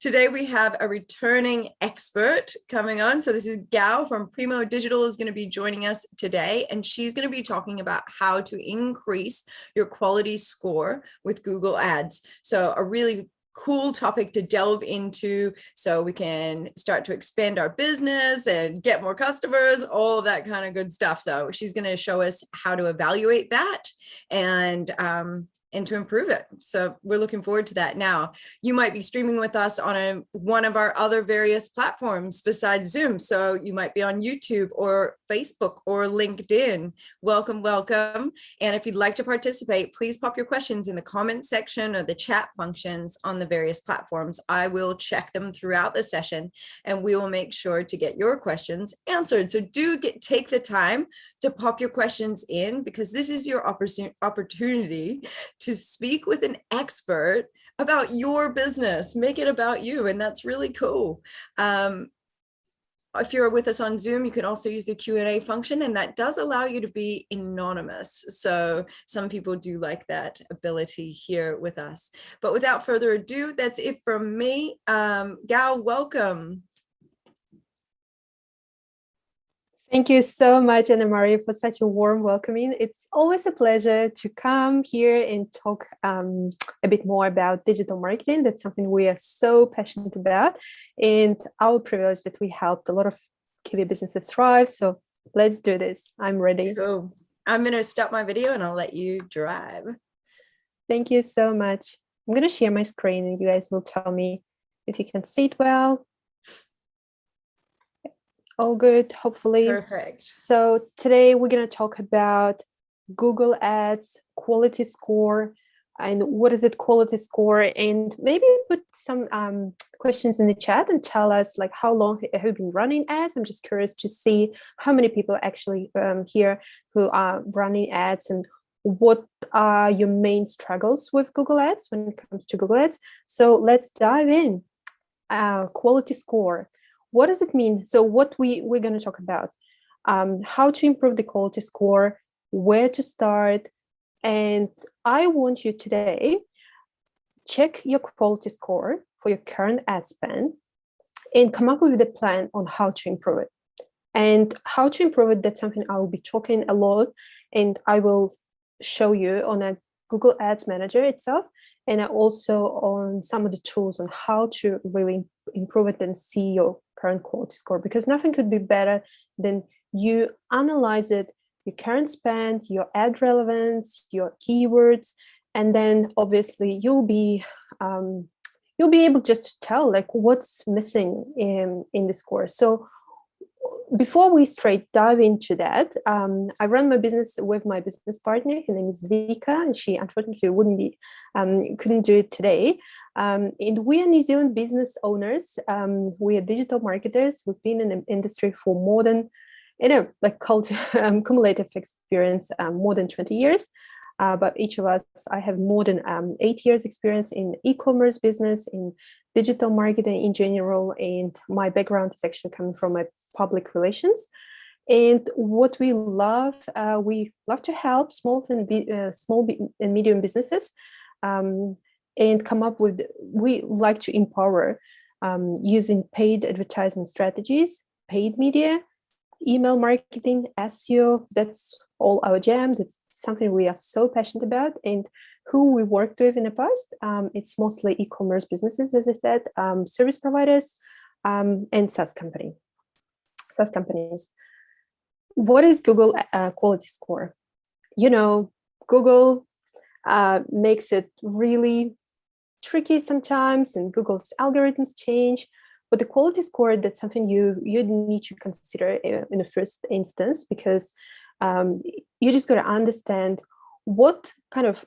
Today we have a returning expert coming on. So this is Gau from Primo Digital is going to be joining us today, and she's going to be talking about how to increase your quality score with Google Ads. So a really cool topic to delve into so we can start to expand our business and get more customers, all of that kind of good stuff. So she's going to show us how to evaluate that and to improve it. So we're looking forward to that. Now, you might be streaming with us on one of our other various platforms besides Zoom. So you might be on YouTube or Facebook or LinkedIn. Welcome, welcome. And if you'd like to participate, please pop your questions in the comment section or the chat functions on the various platforms. I will check them throughout the session and we will make sure to get your questions answered. So take the time to pop your questions in, because this is your opportunity to speak with an expert about your business, make it about you. And that's really cool. If you're with us on Zoom, you can also use the Q&A function, and that does allow you to be anonymous. So some people do like that ability here with us. But without further ado, that's it from me. Gau, welcome. Thank you so much, Anna Maria, for such a warm welcoming. It's always a pleasure to come here and talk a bit more about digital marketing. That's something we are so passionate about, and our privilege that we helped a lot of Kiwi businesses thrive. So let's do this. I'm ready. Cool. I'm going to stop my video and I'll let you drive. Thank you so much. I'm going to share my screen and you guys will tell me if you can see it well. All good, hopefully. Perfect. So today we're going to talk about Google Ads, quality score, and what is it, quality score, and maybe put some questions in the chat and tell us like how long have you been running ads. I'm just curious to see how many people actually here who are running ads, and what are your main struggles with Google Ads when it comes to Google Ads. So let's dive in. Quality score. What does it mean? So what we're going to talk about, how to improve the quality score, where to start. And I want you today, check your quality score for your current ad spend and come up with a plan on how to improve it. And how to improve it, that's something I will be talking a lot, and I will show you on a Google Ads Manager itself, and also on some of the tools on how to really improve it and see your current quality score, because nothing could be better than you analyze it, your current spend, your ad relevance, your keywords, and then obviously you'll be able just to tell like what's missing in the score. So before we straight dive into that, I run my business with my business partner. Her name is Vika, and she unfortunately couldn't do it today. And we are New Zealand business owners. We are digital marketers. We've been in the industry for more than, cumulative experience, more than 20 years. But each of us, I have more than 8 years experience in e-commerce business, in digital marketing in general, and my background is actually coming from my public relations. And what we love to help small and medium businesses and come up with, we like to empower using paid advertisement strategies, paid media, email marketing, SEO. That's all our jam. That's something we are so passionate about. And who we worked with in the past, it's mostly e-commerce businesses, as I said, service providers, and SaaS companies. What is Google quality score? You know, Google makes it really tricky sometimes, and Google's algorithms change. But the quality score, that's something you need to consider in the first instance, because you just got to understand what kind of,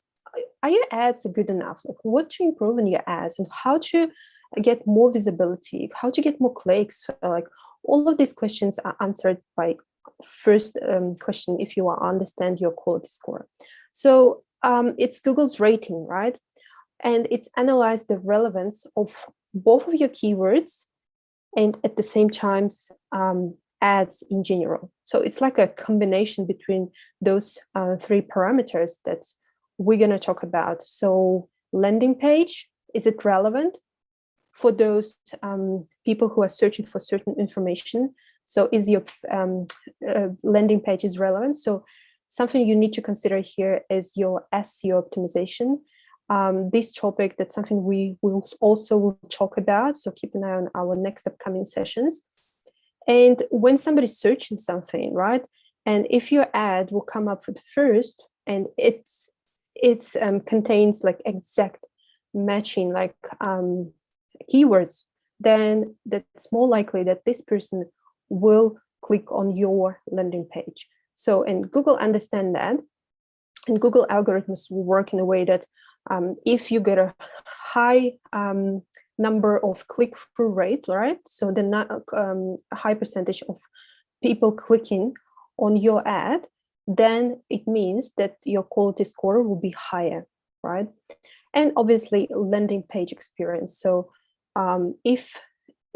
are your ads good enough? Like what to improve in your ads and how to get more visibility, how to get more clicks. Like all of these questions are answered by first question if you understand your quality score. So it's Google's rating, right? And it's analyzed the relevance of both of your keywords and at the same time ads in general. So it's like a combination between those three parameters that we're going to talk about. So landing page, is it relevant for those people who are searching for certain information. So is your landing page is relevant? So something you need to consider here is your SEO optimization. This topic, that's something we will also talk about. So keep an eye on our next upcoming sessions. And when somebody's searching something, right? And if your ad will come up for the first, and it's contains like exact matching like keywords, then that's more likely that this person will click on your landing page. So, and Google understand that, and Google algorithms will work in a way that if you get a high number of click-through rate, right? So the a high percentage of people clicking on your ad, then it means that your quality score will be higher, right? And obviously landing page experience. So if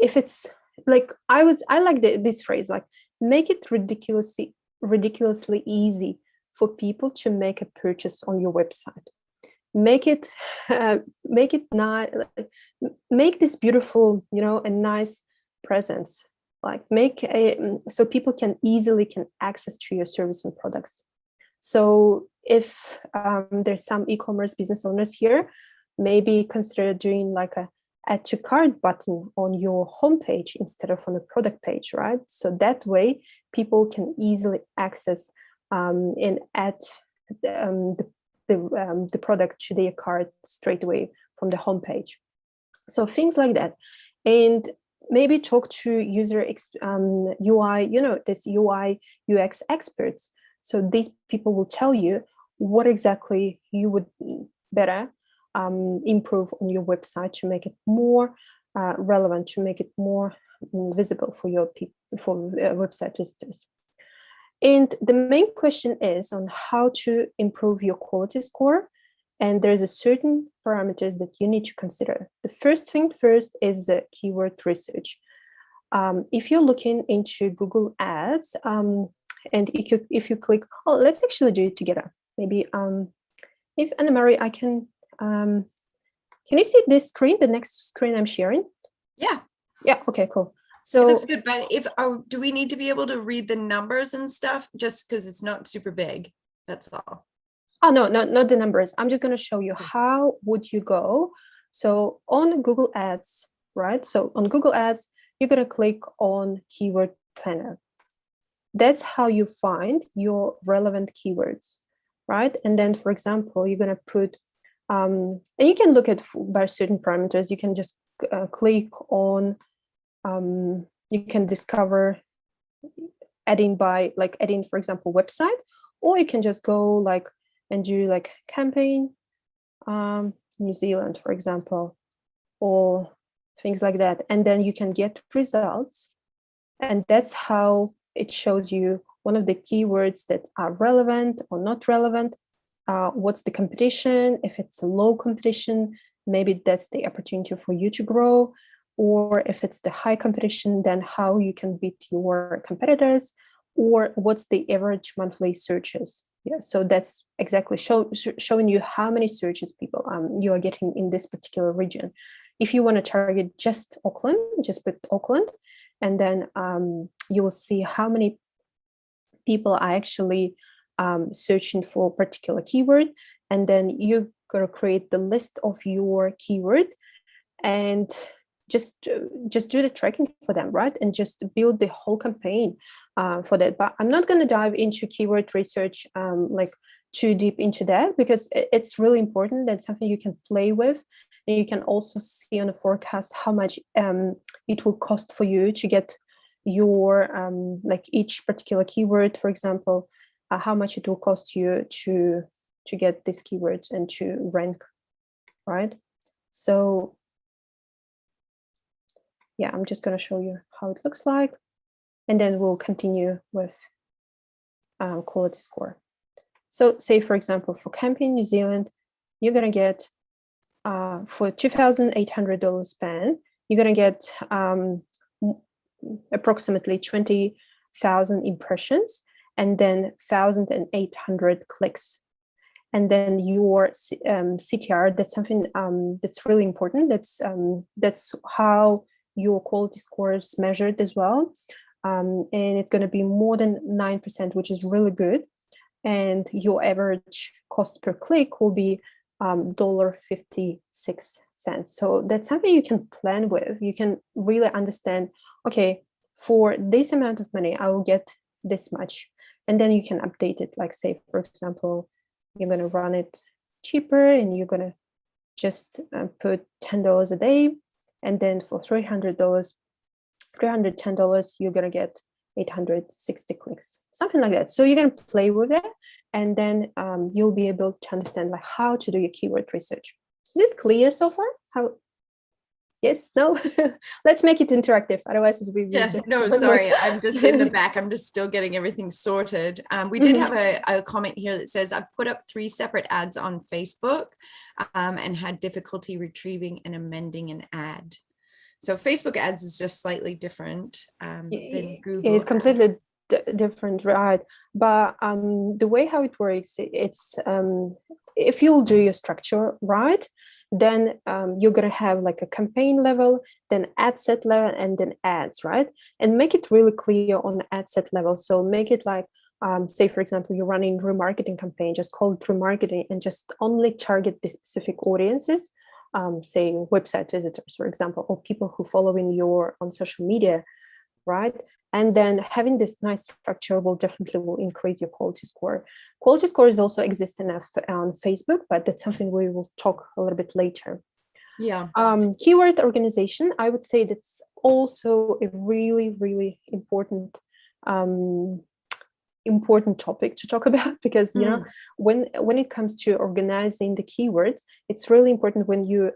it's like, I like this phrase, like make it ridiculously easy for people to make a purchase on your website. Make it not, make this beautiful, a nice presence, like make so people can easily access to your service and products. So if there's some e-commerce business owners here, maybe consider doing like a add to cart button on your homepage instead of on the product page, right? So that way people can easily access and add the product to their cart straight away from the homepage. So things like that. And maybe talk to user UI, this UI UX experts. So these people will tell you what exactly you would better improve on your website to make it more relevant, to make it more visible for your people, for website visitors. And the main question is on how to improve your quality score. And there's a certain parameters that you need to consider. The first thing first is the keyword research. If you're looking into Google Ads, and if you click, oh, let's actually do it together. Maybe if Anna-Marie, I can you see this screen, the next screen I'm sharing? Yeah. Yeah, okay, cool. So it looks good, but do we need to be able to read the numbers and stuff just because it's not super big? That's all. Oh, no, not the numbers. I'm just going to show you how would you go. So on Google Ads, right? So on Google Ads, you're going to click on Keyword Planner. That's how you find your relevant keywords, right? And then, for example, you're going to put, and you can look at by certain parameters. You can just click on, you can discover adding by like adding, for example, website, or you can just go like and do like campaign, New Zealand, for example, or things like that. And then you can get results. And that's how it shows you one of the keywords that are relevant or not relevant. What's the competition? If it's a low competition, maybe that's the opportunity for you to grow. Or if it's the high competition, then how you can beat your competitors, or what's the average monthly searches. Yeah, so that's exactly showing you how many searches people you are getting in this particular region. If you want to target just Auckland, just put Auckland, and then you will see how many people are actually searching for a particular keyword, and then you're going to create the list of your keyword and just do the tracking for them, right? And just build the whole campaign for that. But I'm not going to dive into keyword research like too deep into that, because it's really important. That's something you can play with, and you can also see on the forecast how much it will cost for you to get your like each particular keyword, for example, how much it will cost you to get these keywords and to rank, right? So yeah, I'm just going to show you how it looks like, and then we'll continue with quality score. So say, for example, for camping New Zealand, you're going to get for $2,800 spend, you're going to get approximately 20,000 impressions and then 1,800 clicks. and then your CTR. That's something that's really important. That's how your quality score is measured as well. And it's going to be more than 9%, which is really good. And your average cost per click will be $1.56. So that's something you can plan with. You can really understand, okay, for this amount of money, I will get this much. And then you can update it. Like, say, for example, you're going to run it cheaper and you're going to just put $10 a day. And then for $310, you're going to get 860 clicks, something like that. So you're going to play with it, and then you'll be able to understand like how to do your keyword research. Is it clear so far? How? Yes, no? Let's make it interactive. Otherwise, it's be yeah, no, sorry. I'm just in the back. I'm just still getting everything sorted. We did have a comment here that says, I've put up 3 separate ads on Facebook and had difficulty retrieving and amending an ad. So Facebook ads is just slightly different than Google. It's completely different, right? But the way how it works, it's if you'll do your structure right, then you're going to have like a campaign level, then ad set level, and then ads, right? And make it really clear on the ad set level. So make it like, say, for example, you're running remarketing campaign, just call it remarketing and just only target the specific audiences, say website visitors, for example, or people who following you on social media, right? And then having this nice structure will increase your quality score. Quality score is also existing on Facebook, but that's something we will talk a little bit later. Yeah. Keyword organization, I would say that's also a really, really important topic to talk about, because you know, when it comes to organizing the keywords, it's really important when your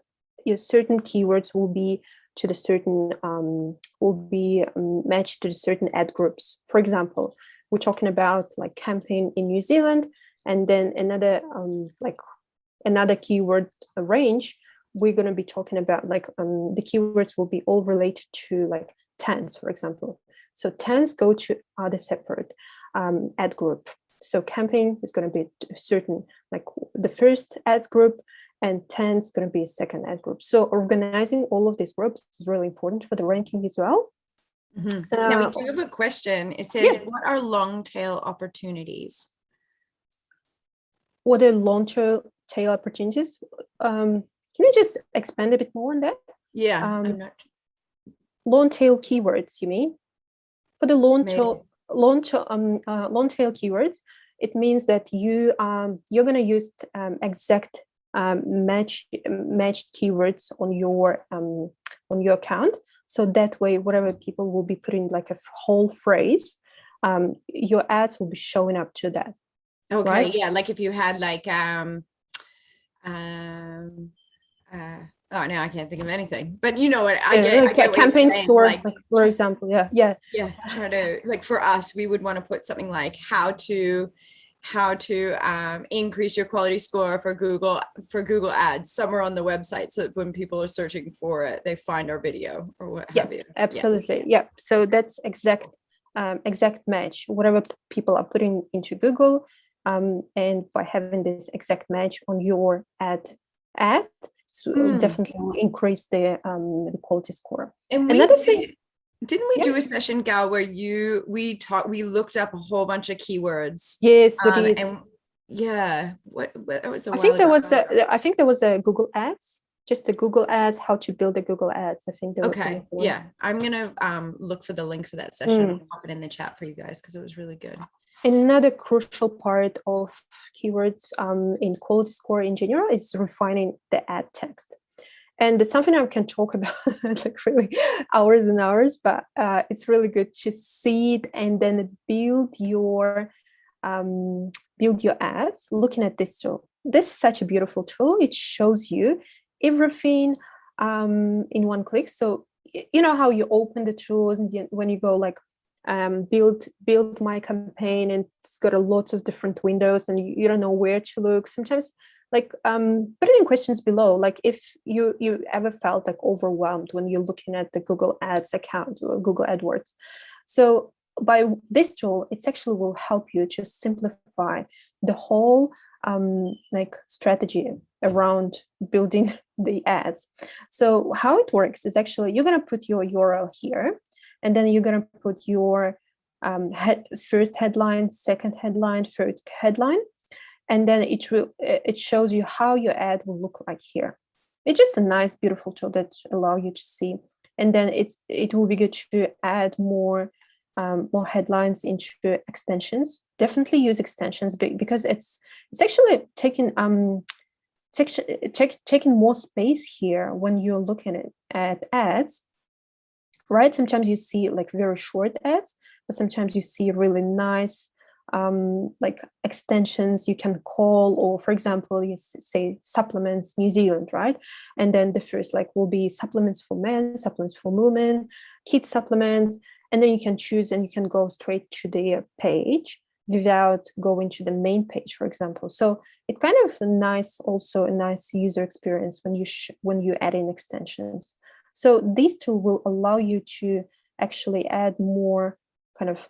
certain keywords will be to the certain matched to the certain ad groups. For example, we're talking about like campaign in New Zealand, and then another keyword range, we're going to be talking about like the keywords will be all related to like tents, for example. So tents go to other separate ad group. So campaign is going to be certain, like the first ad group, and 10 is going to be a second ad group. So organizing all of these groups is really important for the ranking as well. Now we do have a question. It says, what are long tail opportunities? What are long tail opportunities? Can you just expand a bit more on that? Yeah. Long tail keywords, you mean? For the long tail keywords, it means that you're going to use exact matched keywords on your account. So that way, whatever people will be putting like a whole phrase, your ads will be showing up to that. Okay. Right? Yeah. Like if you had like oh, now I can't think of anything, but you know what I get. Like a campaign store, like, for example. Yeah. Try to, like, for us, we would want to put something like how to increase your quality score for Google ads somewhere on the website, so that when people are searching for it, they find our video or what have you. Absolutely. Yeah. So that's exact match, whatever people are putting into Google, and by having this exact match on your ad, so definitely will increase the quality score. And another thing, didn't we do a session, Gau, where we looked up a whole bunch of keywords? Yes, we did. And what was I think there was a Google Ads, just the Google Ads, how to build a Google Ads. I think there was I'm gonna look for the link for that session and pop it in the chat for you guys, because it was really good. Another crucial part of keywords in quality score in general is refining the ad text. And it's something I can talk about like really hours and hours, but it's really good to see it and then build your ads looking at this tool. This is such a beautiful tool. It shows you everything in one click. So you know how you open the tools and when you go like build my campaign, and it's got a lot of different windows and you don't know where to look. Sometimes like put it in questions below, like if you ever felt like overwhelmed when you're looking at the Google Ads account or Google AdWords. So by this tool, it actually will help you to simplify the whole like strategy around building the ads. So how it works is actually you're going to put your URL here, and then you're going to put your first headline, second headline, third headline, and then it shows you how your ad will look like here. It's just a nice, beautiful tool that allows you to see. And then it will be good to add more headlines into extensions. Definitely use extensions because it's actually taking more space here when you're looking at ads, right? Sometimes you see like very short ads, but sometimes you see really nice like extensions you can call, or for example, you say supplements New Zealand, right? And then the first like will be supplements for men, supplements for women, kids supplements, and then you can choose and you can go straight to their page without going to the main page, for example. So it kind of a nice user experience when you add in extensions. So these two will allow you to actually add more kind of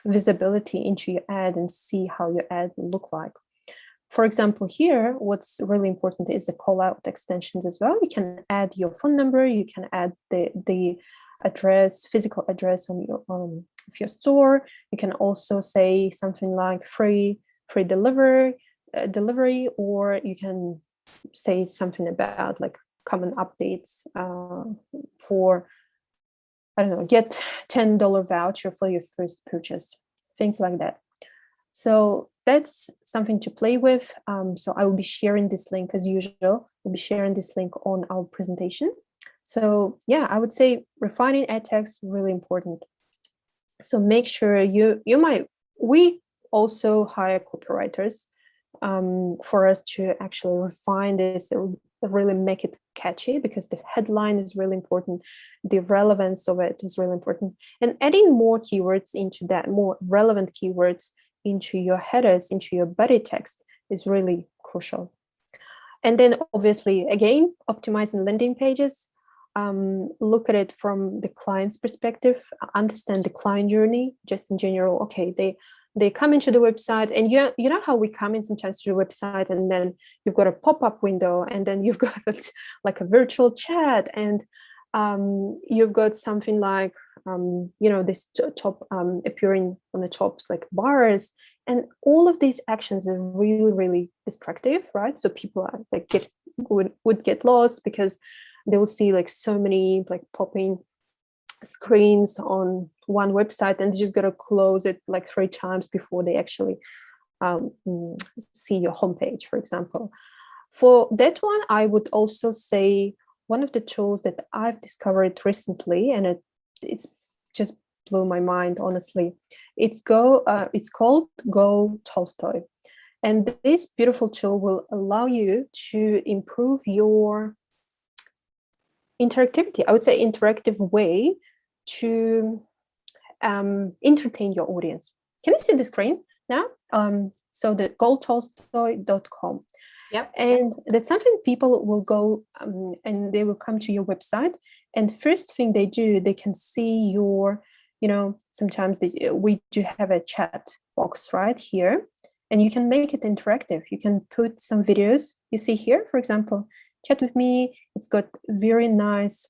visibility into your ad and see how your ad will look like. For example, here, what's really important is the call out extensions as well. You can add your phone number, you can add the address, physical address on your of your store. You can also say something like free delivery, or you can say something about like common updates for, I don't know, get $10 voucher for your first purchase, things like that. So that's something to play with. So I will be sharing this link as usual. We'll be sharing this link on our presentation. So yeah, I would say refining ad text really important. So make sure we also hire copywriters for us to actually refine this, really make it catchy, because the headline is really important. The relevance of it is really important. And adding more keywords into that, more relevant keywords into your headers, into your body text is really crucial. And then obviously, again, optimizing landing pages. Look at it from the client's perspective, understand the client journey, just in general. Okay, they come into the website, and you know how we come in sometimes to the website, and then you've got a pop-up window, and then you've got like a virtual chat, and you've got something like this top appearing on the top, like bars, and all of these actions are really, really distractive, right? So people are like would get lost because they will see like so many like popping screens on one website, and they just got to close it like 3 times before they actually see your homepage, for example. For that one, I would also say one of the tools that I've discovered recently, and it's just blew my mind, honestly. It's called Go Tolstoy. And this beautiful tool will allow you to improve your interactivity, I would say interactive way to entertain your audience. Can you see the screen now? So the gotolstoy.com. Yep. And that's something people will go and they will come to your website. And first thing they do, they can see your, sometimes we do have a chat box right here, and you can make it interactive. You can put some videos. You see here, for example, chat with me. It's got very nice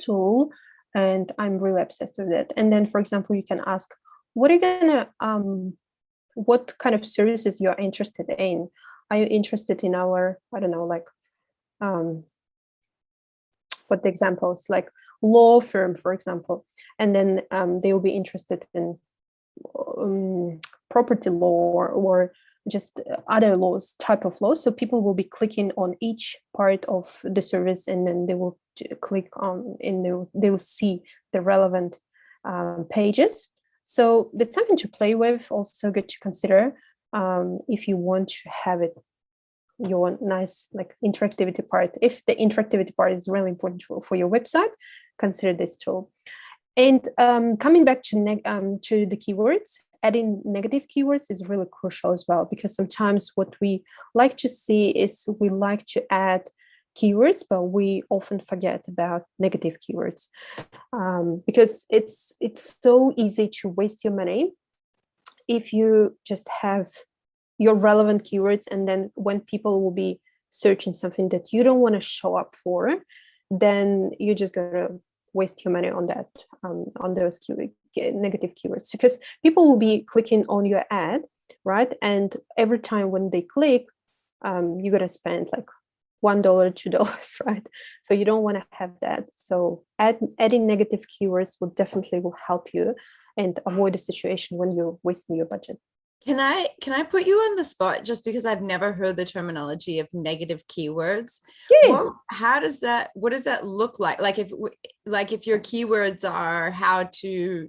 tool, and I'm really obsessed with it. And then, for example, you can ask, what kind of services you're interested in? Are you interested in our, I don't know, like, what the examples, like law firm, for example, and then they will be interested in property law or just other laws, type of laws. So people will be clicking on each part of the service, and then they will click on, and they will see the relevant pages. So that's something to play with. Also good to consider if you want to have it, your nice like interactivity part. If the interactivity part is really important for your website, consider this tool. And coming back to the keywords, adding negative keywords is really crucial as well, because sometimes what we like to see is we like to add keywords, but we often forget about negative keywords because it's so easy to waste your money if you just have your relevant keywords, and then when people will be searching something that you don't want to show up for, then you're just gonna waste your money on that, on those negative keywords, because people will be clicking on your ad, right? And every time when they click, you're gonna spend like $1, $2, right? So you don't want to have that. So adding negative keywords will help you and avoid a situation when you're wasting your budget. Can I put you on the spot just because I've never heard the terminology of negative keywords? Yeah. What does that look like? Like if your keywords are how to,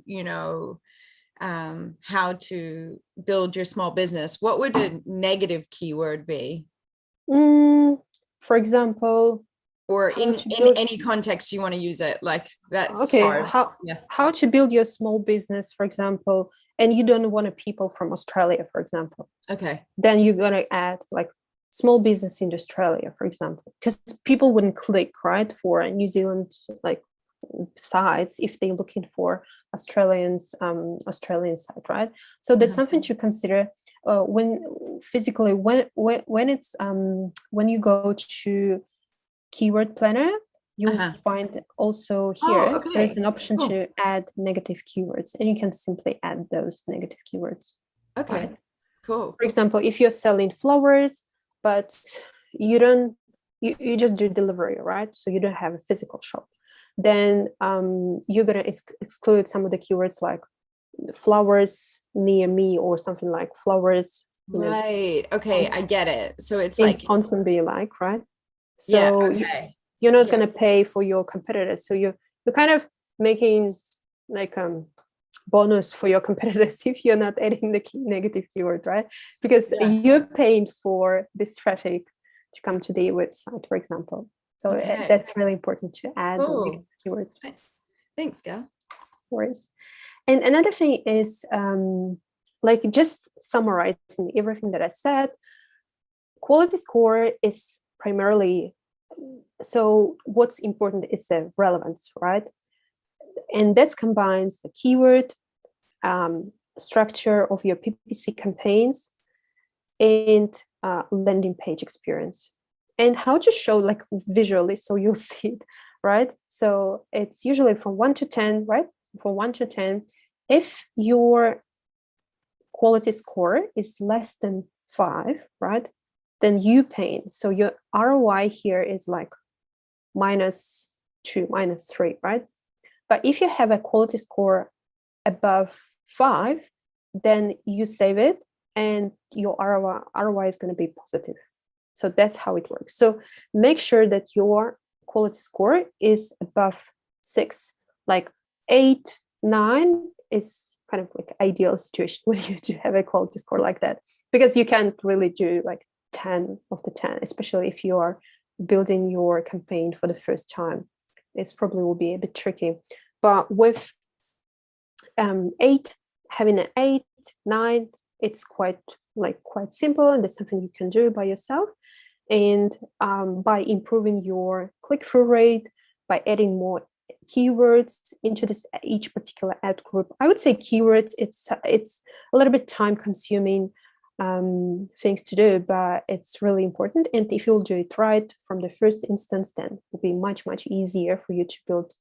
how to build your small business, what would a negative keyword be? For example, or in any context you want to use it, like that's okay, hard. How to build your small business, for example, and you don't want people from Australia, for example. Okay. Then you're gonna add like small business in Australia, for example, because people wouldn't click, right, for a New Zealand like sites if they're looking for Australian site, right? So that's something to consider when physically when it's when you go to Keyword Planner, you'll find also here there's an option to add negative keywords, and you can simply add those negative keywords. Okay, right? Cool. For example, if you're selling flowers, but you don't, you just do delivery, right? So you don't have a physical shop, then you're gonna exclude some of the keywords like flowers near me or something like flowers. Right. Okay, I get it. So it's like constantly like, right? So yeah, okay. You're not going to pay for your competitors. So you're kind of making like bonus for your competitors if you're not adding the negative keyword, right? Because you're paying for this traffic to come to the website, for example. So that's really important to add keywords. Thanks, Gau. Of course. And another thing is like just summarizing everything that I said, quality score is primarily, so what's important is the relevance, right? And that combines the keyword, structure of your PPC campaigns, and landing page experience, and how to show like visually so you'll see it, right? So it's usually from 1 to 10, right? From 1 to 10. If your quality score is less than 5, right, then you pay. So your ROI here is like -2, -3, right? But if you have a quality score above 5, then you save it and your ROI is going to be positive. So that's how it works. So make sure that your quality score is above 6, like 8, 9 is kind of like ideal situation when you do have a quality score like that, because you can't really do like 10 of the 10, especially if you are building your campaign for the first time. This probably will be a bit tricky, but with 8, having an 8, 9, it's quite simple, and that's something you can do by yourself. And by improving your click-through rate, by adding more keywords into each particular ad group. I would say keywords, it's a little bit time consuming things to do, but it's really important. And if you'll do it right from the first instance, then it will be much, much easier for you to build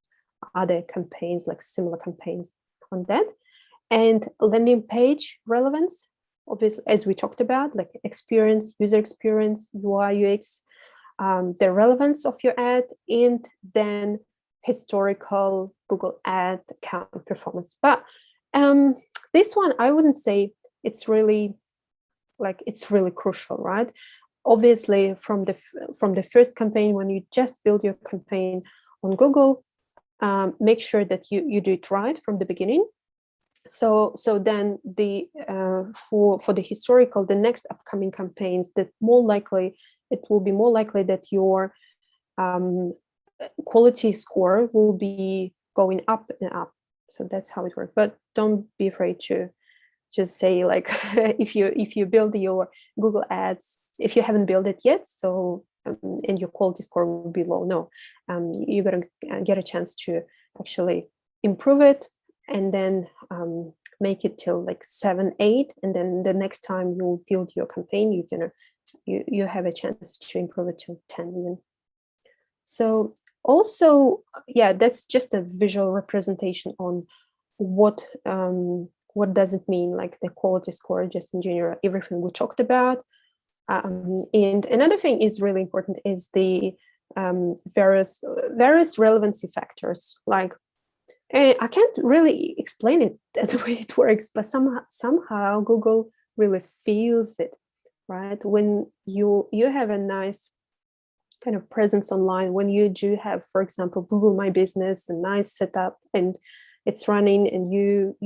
other campaigns, like similar campaigns on that. And landing page relevance, obviously, as we talked about, like experience, user experience, UI, UX, the relevance of your ad, and then historical Google ad account performance. But this one, I wouldn't say it's really crucial, right? Obviously, from the first campaign, when you just build your campaign on Google, make sure that you do it right from the beginning. So then the for the historical, the next upcoming campaigns, that it will be more likely that your quality score will be going up and up. So that's how it works. But don't be afraid to just say like if you build your Google ads, if you haven't built it yet, so and your quality score will be low. No, you're gonna get a chance to actually improve it, and then make it till like 7, 8, and then the next time you build your campaign, you have a chance to improve it to 10 even. So also, yeah, that's just a visual representation on what does it mean, like the quality score, just in general, everything we talked about. And another thing is really important is the various relevancy factors. Like, I can't really explain it the way it works, but somehow Google really feels it, right? When you have a nice kind of presence online, when you do have, for example, Google My Business, a nice setup, and it's running, and you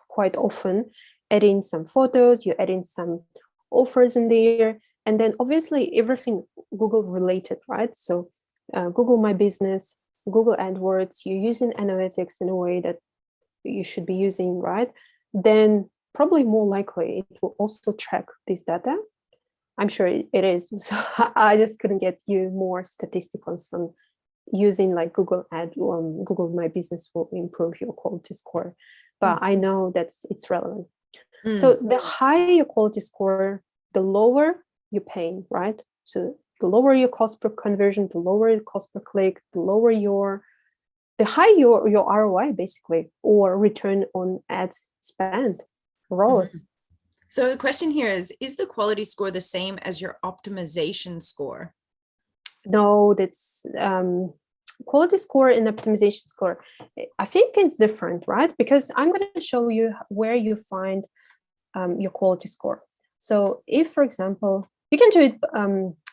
quite often add in some photos, you add in some offers in there, and then obviously everything Google related, right? So Google My Business, Google AdWords, you're using analytics in a way that you should be using, right? Then probably more likely it will also track this data. I'm sure it is. So I just couldn't get you more statistics on using like Google Google My Business will improve your quality score. But I know that it's relevant. So the higher your quality score, the lower you're paying, right? So the lower your cost per conversion, the lower your cost per click, the higher your ROI basically, or return on ad spend, ROAS. So the question here is the quality score the same as your optimization score? No, that's quality score and optimization score. I think it's different, right? Because I'm going to show you where you find your quality score. So if, for example, you can do it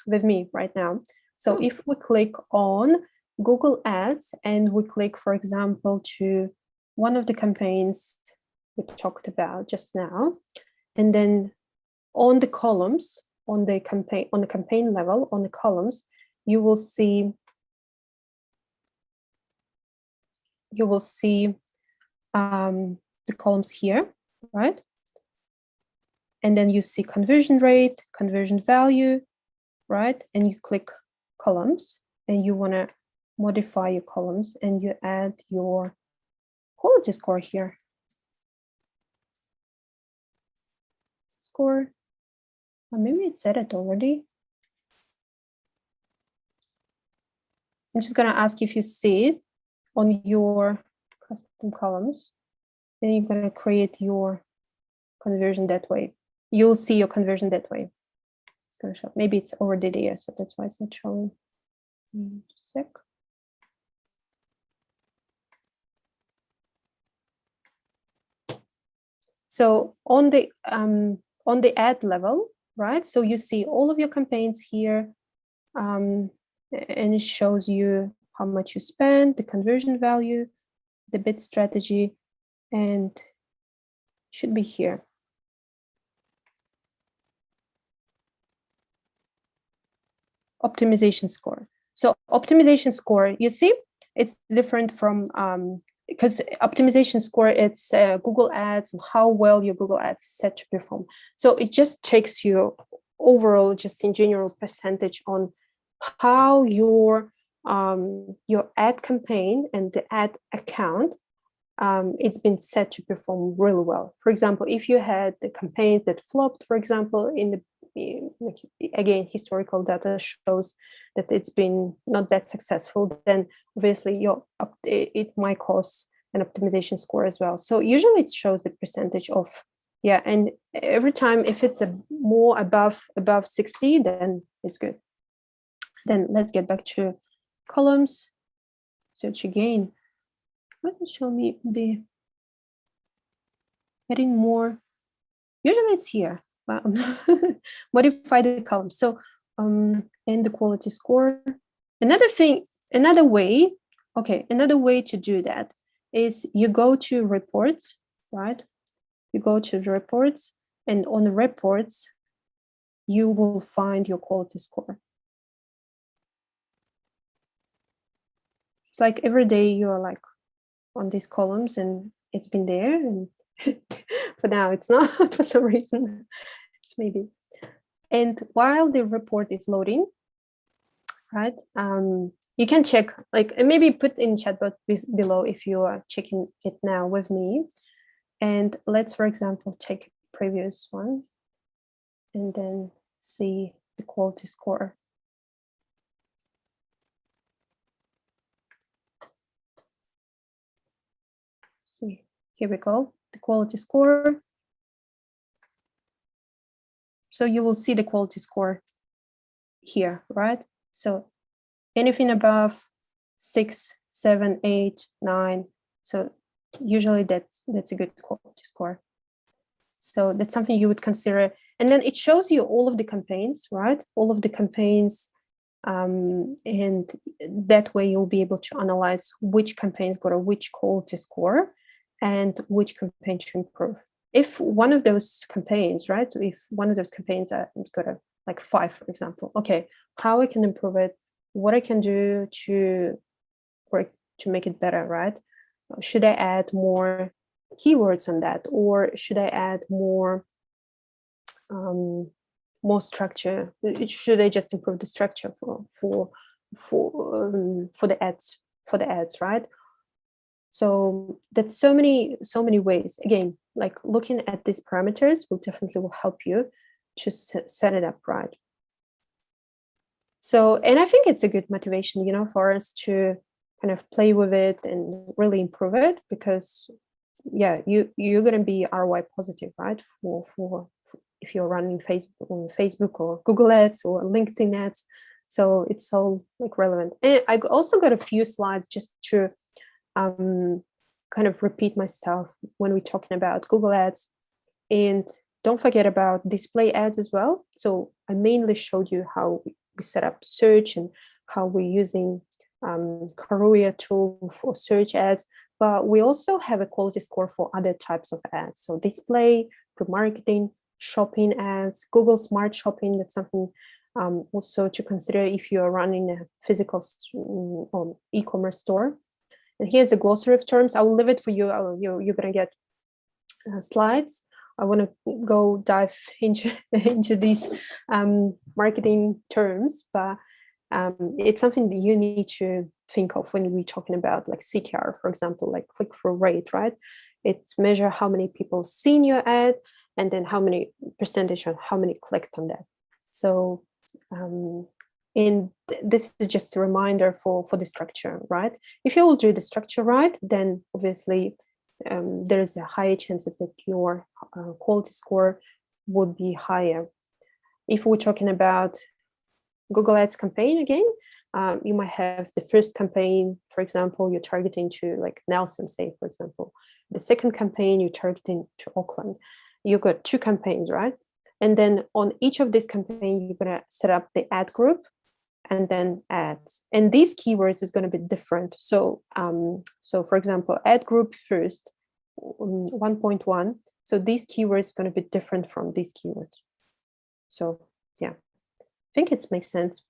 with me right now. So if we click on Google Ads and we click, for example, to one of the campaigns we talked about just now, and then on the columns, on the campaign level, on the columns, you will see the columns here, right? And then you see conversion rate, conversion value, right? And you click columns, and you want to modify your columns, and you add your quality score here. Score, or maybe it's added already. I'm just going to ask if you see it on your custom columns. Then you're going to create your conversion that way. You'll see your conversion that way. It's going to show. Maybe it's already there, so that's why it's not showing. Just a sec. So on the ad level, right? So you see all of your campaigns here, and it shows you how much you spend, the conversion value, the bid strategy, and it should be here. Optimization score. So optimization score, you see, it's different from because optimization score, it's Google Ads, how well your Google Ads is set to perform. So it just takes you overall, just in general, percentage on how your ad campaign and the ad account it's been set to perform really well. For example, if you had the campaign that flopped, for example, again, historical data shows that it's been not that successful, then obviously it might cause an optimization score as well. So usually it shows the percentage of, yeah, and every time if it's more above 60, then it's good. Then let's get back to columns, search again. Let me show me the adding more. Usually it's here. Modify the column. So and the quality score. Another way to do that is you go to reports, right? You go to the reports, and on the reports, you will find your quality score. It's like every day you are like on these columns, and it's been there, and for now it's not for some reason. It's maybe. And while the report is loading, right, you can check, like, and maybe put in chat box below if you are checking it now with me. And let's, for example, take previous one and then see the quality score. So here we go, the quality score. So you will see the quality score here, right? So anything above 6, 7, 8, 9. So usually that's a good quality score. So that's something you would consider. And then it shows you all of the campaigns, right? All of the campaigns. And that way you'll be able to analyze which campaigns got a which quality score and which campaign should improve. If one of those campaigns, right? If one of those campaigns got a like 5, for example, okay, how I can improve it, what I can do to work to make it better, right? Should I add more keywords on that, or should I add more structure? Should I just improve the structure for the ads, right? So that's so many ways. Again, like looking at these parameters will definitely help you to set it up right. So, and I think it's a good motivation, you know, for us to kind of play with it and really improve it, because yeah, you're going to be ROI positive, right? For if you're running Facebook or Google Ads or LinkedIn ads. So it's all like relevant. And I also got a few slides just to kind of repeat myself when we're talking about Google Ads. And don't forget about display ads as well. So I mainly showed you how we set up search and how we're using Career tool for search ads, but we also have a quality score for other types of ads. So display, remarketing, shopping ads, Google Smart Shopping. That's something also to consider if you are running a physical e-commerce store. And here's a glossary of terms. I will leave it for you. You're going to get slides. I want to go dive into these marketing terms, but it's something that you need to think of when we're talking about like CTR, for example, like click-through rate, right? It's measure how many people seen your ad and then how many percentage on how many clicked on that. So and this is just a reminder for the structure, right? If you will do the structure right, then obviously there is a higher chance that your quality score would be higher. If we're talking about Google Ads campaign again, you might have the first campaign, for example, you're targeting to like Nelson, say, for example. The second campaign, you're targeting to Auckland. You've got 2 campaigns, right? And then on each of these campaigns, you're going to set up the ad group and then ads. And these keywords is going to be different. So, for example, ad group first, 1.1. So these keywords is going to be different from these keywords. So, yeah, I think it makes sense.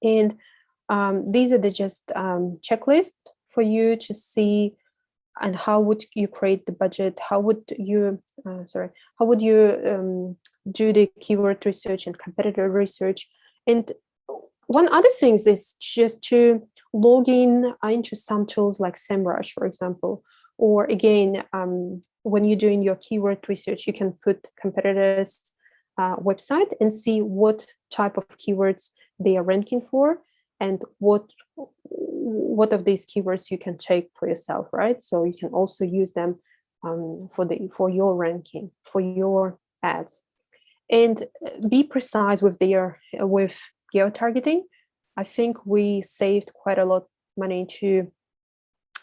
And these are the just checklist for you to see. And how would you create the budget? How would you, do the keyword research and competitor research? And one other thing is just to log in into some tools like SEMrush, for example, or again, when you're doing your keyword research, you can put competitors' website and see what type of keywords they are ranking for and what of these keywords you can take for yourself, right? So you can also use them for your ranking, for your ads, and be precise with geo-targeting. I think we saved quite a lot of money to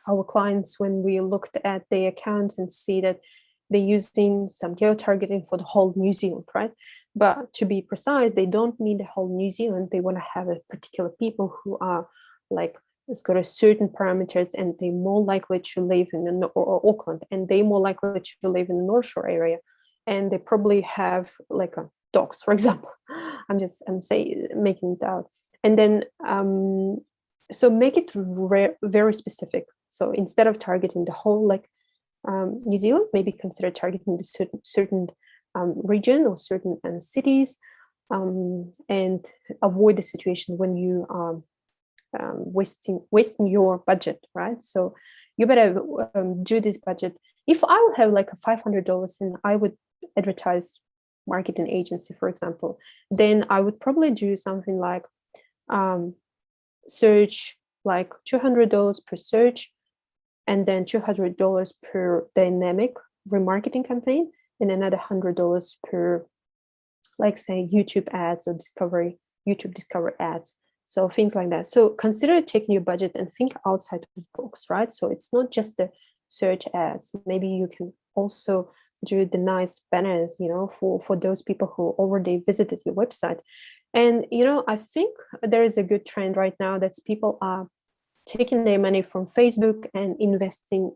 our clients when we looked at their account and see that they're using some geo-targeting for the whole New Zealand, right? But to be precise, they don't need the whole New Zealand. They want to have a particular people who are like, it's got a certain parameters and they're more likely to live in Auckland, and they're more likely to live in the North Shore area. And they probably have like dogs, for example. I'm making it out. And then, so make it very specific. So instead of targeting the whole like New Zealand, maybe consider targeting the certain region or certain cities, and avoid the situation when you are wasting your budget, right? So you better do this budget. If I would have like a $500 and I would advertise marketing agency, for example, then I would probably do something like search like $200 per search, and then $200 per dynamic remarketing campaign, and another $100 per, like say, YouTube ads or YouTube discovery ads. So things like that. So consider taking your budget and think outside of the box, right? So it's not just the search ads. Maybe you can also do the nice banners, for those people who already visited your website. And, I think there is a good trend right now that people are taking their money from Facebook and investing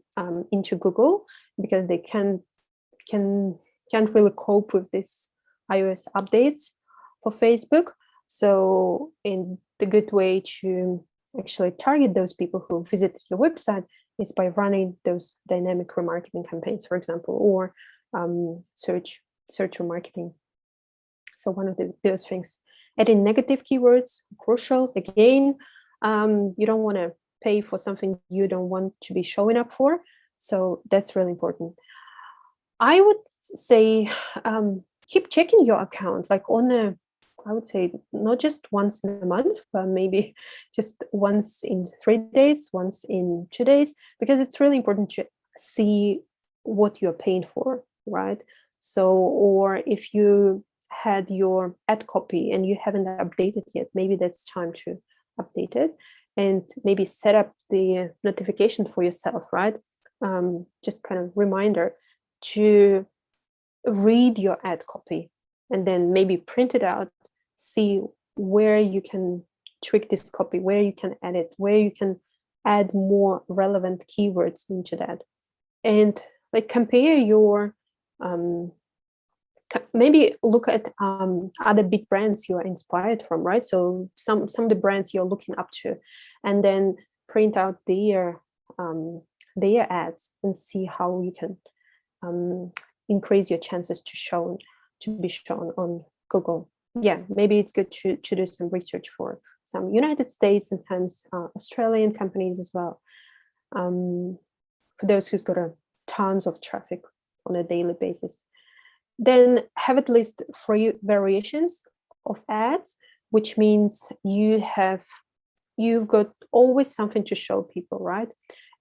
into Google, because they can't really cope with this iOS updates for Facebook. So in the good way to actually target those people who visit your website is by running those dynamic remarketing campaigns, for example, or search remarketing. So one of those things. Adding negative keywords, crucial. Again, you don't want to pay for something you don't want to be showing up for. So that's really important. I would say keep checking your account, like I would say not just once in a month, but maybe just once in 3 days, once in 2 days, because it's really important to see what you're paying for, right? So, or if you had your ad copy and you haven't updated yet, maybe that's time to update it, and maybe set up the notification for yourself, right? Just kind of reminder to read your ad copy, and then maybe print it out, see where you can tweak this copy, where you can edit, where you can add more relevant keywords into that, and like compare your maybe look at other big brands you are inspired from, right? So some of the brands you're looking up to, and then print out their ads and see how you can increase your chances to be shown on Google. Yeah, maybe it's good to do some research for some United States, sometimes Australian companies as well. For those who's got tons of traffic on a daily basis. Then have at least 3 variations of ads, which means you've got always something to show people, right?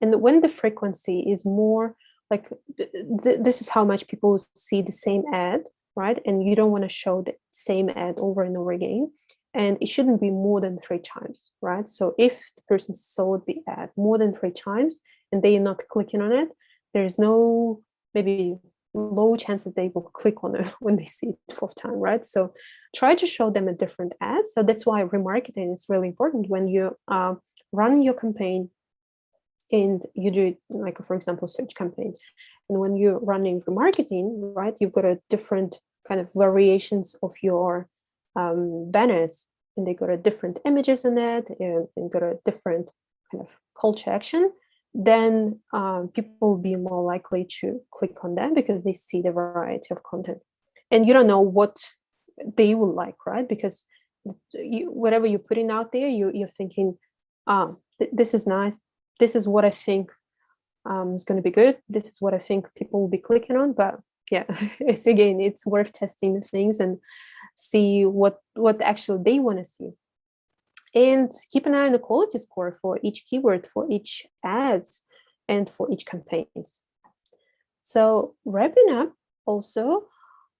And when the frequency is more like this is how much people see the same ad, right? And you don't want to show the same ad over and over again. And it shouldn't be more than 3 times, right? So if the person saw the ad more than 3 times and they are not clicking on it, there's no maybe low chance that they will click on it when they see it 4th time, right? So try to show them a different ad. So that's why remarketing is really important when you run your campaign and you do it, like, for example, search campaigns. And when you're running remarketing, right, you've got a different kind of variations of your banners, and they got a different images in it, and got a different kind of call to action. Then people will be more likely to click on them because they see the variety of content. And you don't know what they will like, right? Because whatever you're putting out there, you're thinking, this is nice. This is what I think is going to be good. This is what I think people will be clicking on. But yeah, it's worth testing things and see what actually they want to see. And keep an eye on the quality score for each keyword, for each ads, and for each campaigns. So wrapping up, also,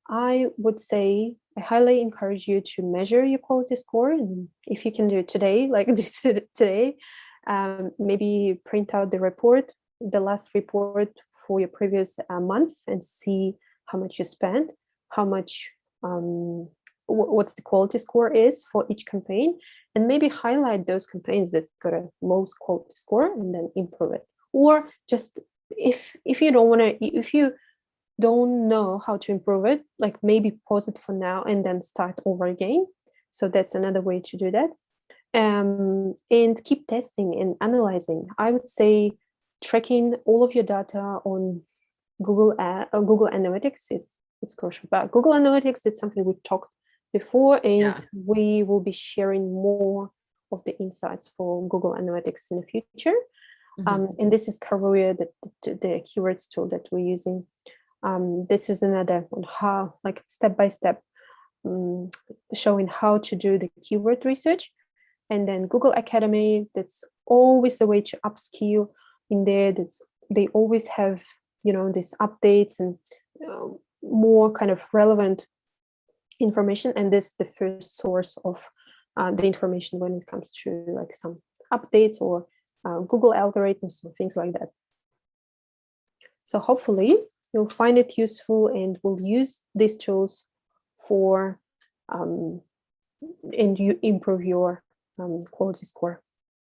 I would say I highly encourage you to measure your quality score. And if you can do it today, like do today, maybe print out the last report for your previous month, and see how much you spent, how much what's the quality score is for each campaign, and maybe highlight those campaigns that got a lowest quality score and then improve it. Or just if you don't know how to improve it, like maybe pause it for now and then start over again. So that's another way to do that. And keep testing and analyzing. I would say tracking all of your data on Google Analytics is crucial. But Google Analytics, that's something we talked before, and we will be sharing more of the insights for Google Analytics in the future. And this is Karuya, the keywords tool that we're using. This is another on how, like step by step, showing how to do the keyword research. And then Google Academy, that's always a way to upskill in there. They always have, these updates and more kind of relevant information. And this is the first source of the information when it comes to like some updates or Google algorithms or things like that. So hopefully you'll find it useful and will use these tools for and you improve your quality score.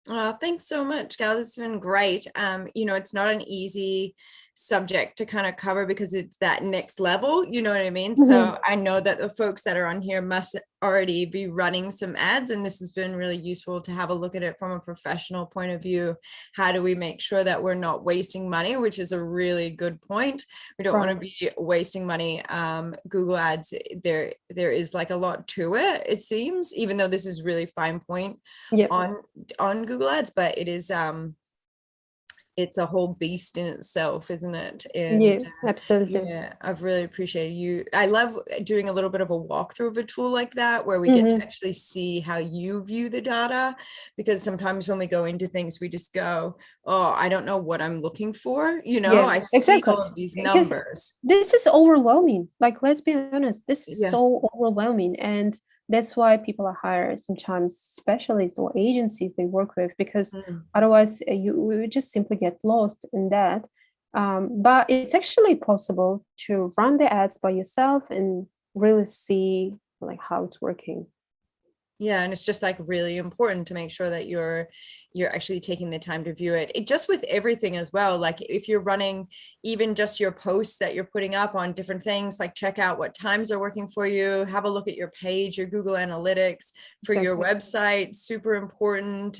Thanks so much, Gal. This has been great. It's not an easy subject to kind of cover because it's that next level, you know what I mean? So I know that the folks that are on here must already be running some ads, and this has been really useful to have a look at it from a professional point of view. How do we make sure that we're not wasting money, which is a really good point. We don't want to be wasting money. Google ads, there is like a lot to it, it seems, even though this is really fine point on Google ads, but it is it's a whole beast in itself, isn't it? And absolutely. I've really appreciated you. I love doing a little bit of a walkthrough of a tool like that, where we get to actually see how you view the data, because sometimes when we go into things, we just go, oh, I don't know what I'm looking for. I see all of these numbers. This is overwhelming. Like, let's be honest, this is so overwhelming. And that's why people are hired sometimes specialists or agencies they work with, because otherwise you just simply get lost in that. But it's actually possible to run the ads by yourself and really see like how it's working. Yeah, and it's just like really important to make sure that you're actually taking the time to view it. Just with everything as well. Like if you're running even just your posts that you're putting up on different things, like check out what times are working for you. Have a look at your page, your Google Analytics for your website. Super important.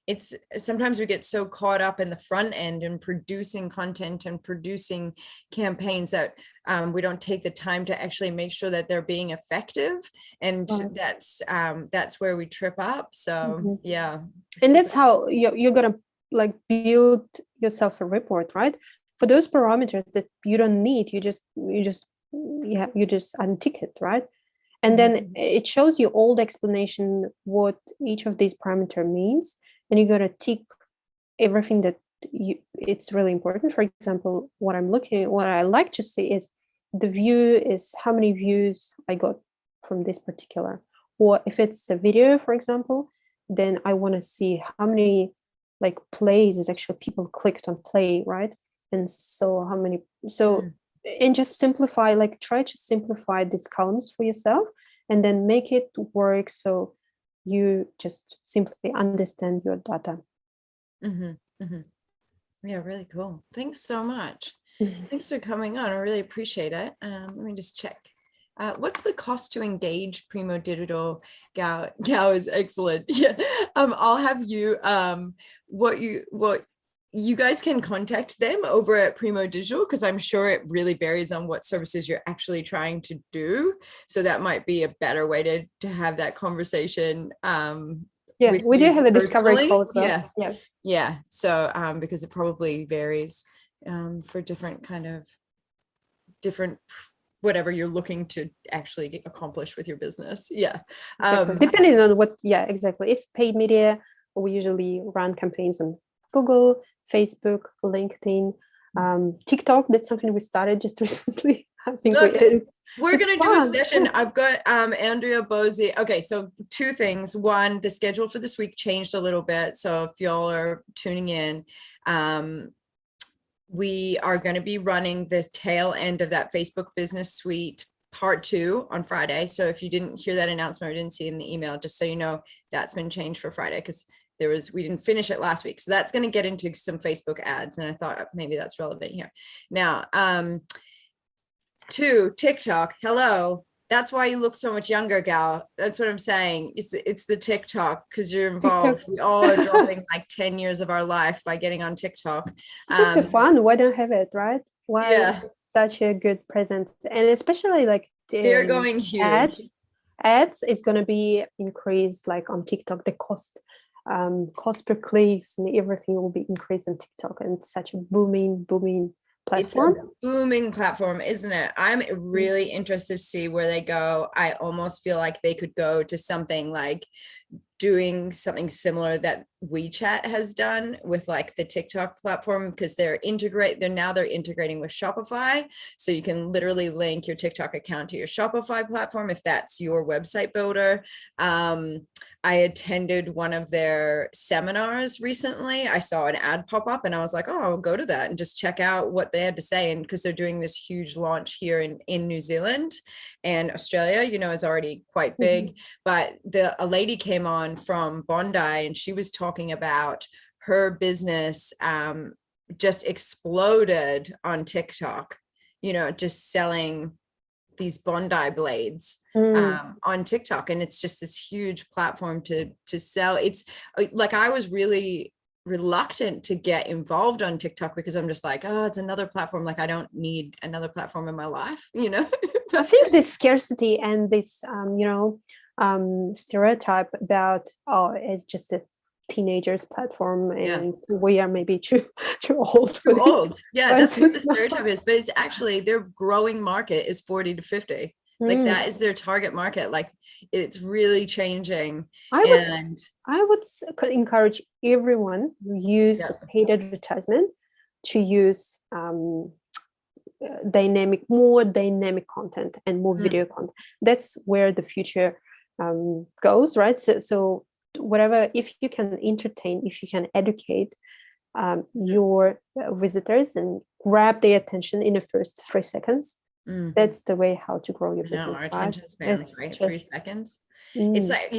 It's sometimes we get so caught up in the front end and producing content and producing campaigns that we don't take the time to actually make sure that they're being effective, and that's where we trip up. So and that's how you're gonna like build yourself a report, right? For those parameters that you don't need, you just untick it, right? And then it shows you all the explanation what each of these parameter means, and you gotta tick everything that it's really important. For example, what I like to see is the view is how many views I got from this particular, or if it's a video, for example, then I want to see how many like plays is actually people clicked on play, right? And so how many, and just simplify, like try to simplify these columns for yourself and then make it work so you just simply understand your data. Yeah, really cool. Thanks so much. Thanks for coming on. I really appreciate it. Let me just check. What's the cost to engage Primo Digital? Gau is excellent. Yeah. I'll have you what you guys can contact them over at Primo Digital, because I'm sure it really varies on what services you're actually trying to do. So that might be a better way to have that conversation. We do have a discovery call. So. So because it probably varies for different whatever you're looking to actually accomplish with your business. Depending on what if paid media, we usually run campaigns on Google, Facebook, LinkedIn, TikTok. That's something we started just recently. I think we're going to do a session. I've got Andrea Bozy. Okay, so two things. One, the schedule for this week changed a little bit. So if y'all are tuning in, we are going to be running the tail end of that Facebook Business Suite Part 2 on Friday. So if you didn't hear that announcement or didn't see it in the email, just so you know, that's been changed for Friday, because we didn't finish it last week. So that's going to get into some Facebook ads. And I thought maybe that's relevant here. Now, 2, TikTok. Hello. That's why you look so much younger, Gal. That's what I'm saying. It's the TikTok, because you're involved. We all are dropping like 10 years of our life by getting on TikTok. Just fun. Why don't have it, right? Why it's such a good presence, and especially like they're going huge. Ads is going to be increased like on TikTok. The cost cost per clicks and everything will be increased on TikTok, and it's such a booming platform. It's a booming platform, isn't it? I'm really interested to see where they go. I almost feel like they could go to something like doing something similar that WeChat has done with like the TikTok platform, because they're integrating with Shopify. So you can literally link your TikTok account to your Shopify platform if that's your website builder. I attended one of their seminars recently. I saw an ad pop up and I was like, oh, I'll go to that and just check out what they had to say. And because they're doing this huge launch here in New Zealand, and Australia, is already quite big. But a lady came on from Bondi and she was talking about her business just exploded on TikTok, just selling these Bondi blades on TikTok. And it's just this huge platform to sell. It's like, I was really reluctant to get involved on TikTok because I'm just like, oh, it's another platform. Like, I don't need another platform in my life, I think this scarcity and this, stereotype about, oh, it's just a teenagers platform and we are maybe too old. Too old. Yeah, that's what the stereotype is. But it's actually, their growing market is 40 to 50. Like that is their target market. Like, it's really changing. I would encourage everyone who use the paid advertisement to use more dynamic content and more video content. That's where the future goes, right? So whatever, if you can entertain, if you can educate your visitors and grab their attention in the first 3 seconds, that's the way how to grow your business. Our attention spans, right? 3 seconds. It's like,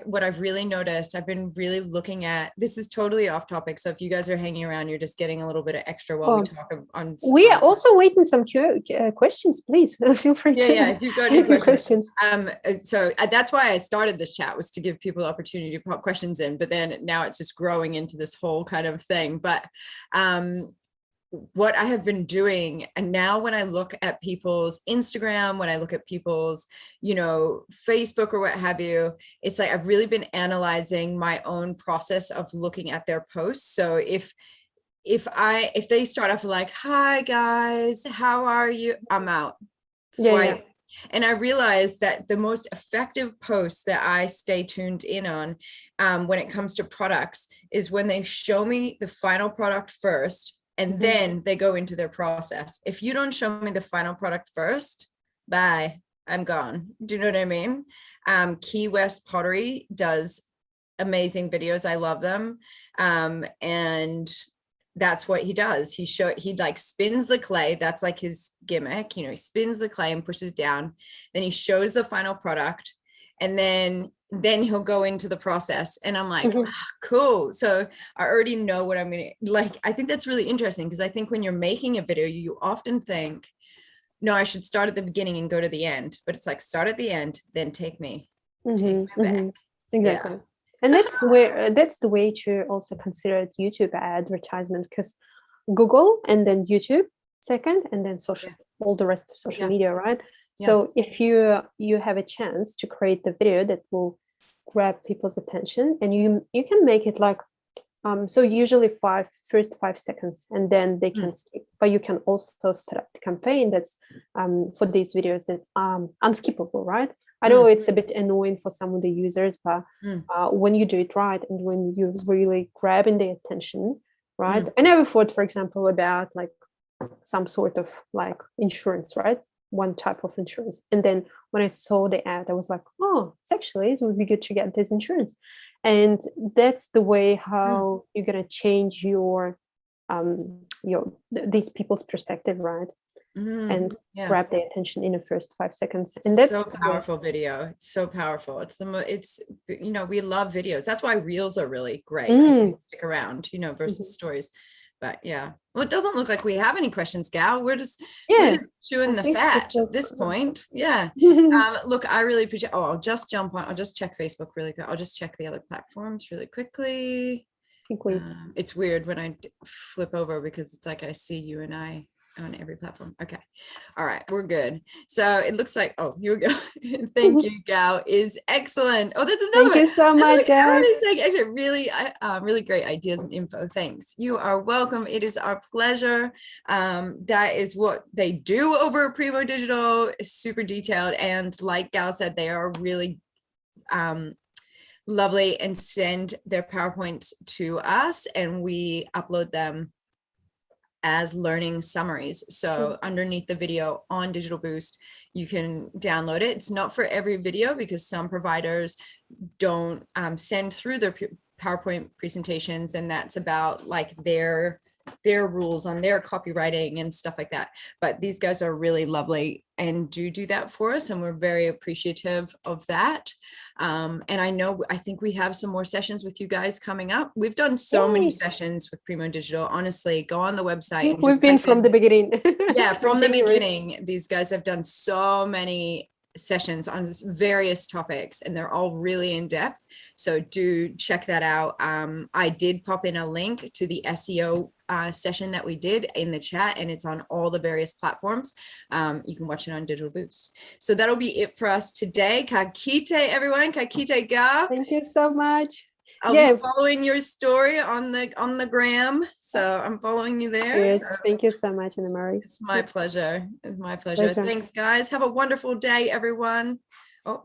what I've really noticed, I've been really looking at, this is totally off topic. So if you guys are hanging around, you're just getting a little bit of extra while we talk on. We are also waiting some questions, please. Feel free to. Yeah, if you've got any questions. So that's why I started this chat, was to give people the opportunity to pop questions in, but then now it's just growing into this whole kind of thing. But what I have been doing, and now when I look at people's Instagram, when I look at people's, Facebook or what have you, it's like I've really been analyzing my own process of looking at their posts. So if they start off like, hi guys, how are you? I'm out. Swipe. Yeah. And I realized that the most effective posts that I stay tuned in on when it comes to products is when they show me the final product first, and then they go into their process. If you don't show me the final product first, bye, I'm gone. Do you know what I mean? Key West Pottery does amazing videos. I love them. And that's what he does. He like spins the clay. That's like his gimmick. He spins the clay and pushes down. Then he shows the final product. And then he'll go into the process, and I'm like, cool. So I already know what I'm going to like. I think that's really interesting, because I think when you're making a video, you often think, no, I should start at the beginning and go to the end, but it's like, start at the end, then take me back. Exactly. Yeah. And that's the way to also consider YouTube advertisement, because Google and then YouTube second, and then social, all the rest of social media, right? So if you have a chance to create the video that will grab people's attention, and you can make it like, so usually first 5 seconds, and then they can skip. But you can also set up the campaign that's for these videos that unskippable, right? I know it's a bit annoying for some of the users, but when you do it right, and when you're really grabbing their attention, right? I never thought, for example, about like some sort of like insurance, right? One type of insurance. And then when I saw the ad, I was like, oh, it would be good to get this insurance. And that's the way how you're going to change your these people's perspective, right? And grab their attention in the first 5 seconons. And that's so powerful video. It's so powerful. It's we love videos. That's why reels are really great. They stick around, versus stories. But well, it doesn't look like we have any questions, Gau. We're just chewing the fat at this point. Look, I really appreciate. I'll just jump on. I'll just check Facebook really quick. I'll just check the other platforms really quickly. It's weird when I flip over, because it's like I see you and I on every platform. Okay. All right, we're good. So it looks like, oh, here we go. Thank you, Gau, is excellent. Oh, that's another Thank one. you so I'm much, like, guys. everybody's saying actually really great ideas and info. Thanks. You are welcome. It is our pleasure. That is what they do over at Primo Digital. It's super detailed. And like Gau said, they are really lovely and send their PowerPoints to us and we upload them as learning summaries. So underneath the video on Digital Boost, you can download it. It's not for every video because some providers don't send through their PowerPoint presentations, and that's about like their rules on their copywriting and stuff like that. But these guys are really lovely and do that for us, and we're very appreciative of that. And I think we have some more sessions with you guys coming up. We've done so many sessions with Primo Digital. Honestly, go on the website. And we've been from the beginning. Yeah, from the beginning. These guys have done so many sessions on various topics and they're all really in depth. So do check that out. I did pop in a link to the SEO session that we did in the chat, and it's on all the various platforms. You can watch it on Digital Boost. So that'll be it for us today. Ka kite, everyone. Ka kite, Gau. Thank you so much. I'll be following your story on the gram. So I'm following you there. Yes, so thank you so much, Anna Marie. It's my pleasure. It's my pleasure. Thanks, guys. Have a wonderful day, everyone. Oh.